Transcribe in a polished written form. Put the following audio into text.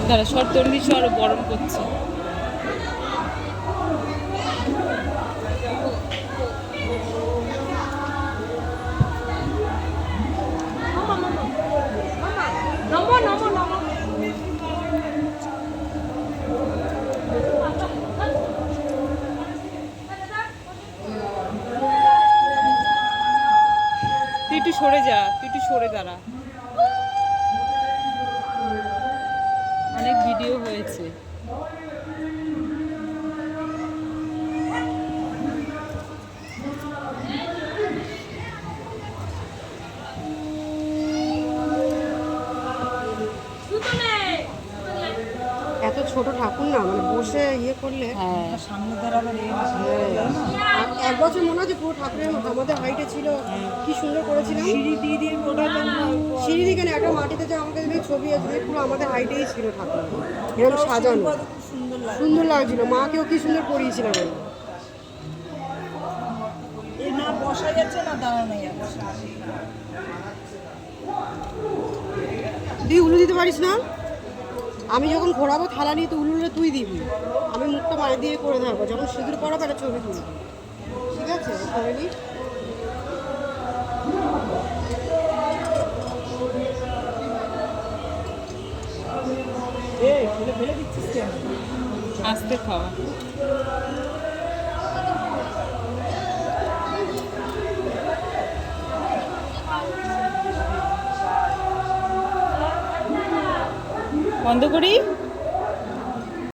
দাঁড়া শর্ট তোর নিচে আরো গরম করছে। তুই একটু সরে যা, তুই একটু সরে দাঁড়া। অনেক ভিডিও হয়েছে। এত ছোট ঠাকুর না, মানে বসে ইয়ে করলে হ্যাঁ সামনে দাঁড়াবে আর এক বছর মনে হয় যে পুরো ঠাকুরের মতো আমাদের হাইটে ছিল, কি সুন্দর করেছিলাম। সিঁড়ি দিয়ে দিয়ে ওটা সিঁড়ি দিকে না, একটা মাটিতে যে আমাকে যদি ছবি আছে পুরো আমাদের হাইটেই ছিল ঠাকুর, এরকম সাজানো খুব সুন্দর লাগে। সুন্দর লাগছিল। মাকেও কি সুন্দর পরিয়েছিলাম আমি। এ না বসা যাচ্ছে না দাঁড়ানো যাচ্ছে। তুই উলু দিতে পারিস না? আমি যখন ঘোরাবো থালা নিয়ে তো উলুলে তুই দিবি, আমি মুখটা মায়ের দিয়ে করে থাকবো। যখন সিঁদুর পরাবো একটা ছবি তুলবি, ঠিক আছে? করে নি। ফেলে ফেলে দিচ্ছিস কেন? আস্তে খাওয়া। বন্ধ করি।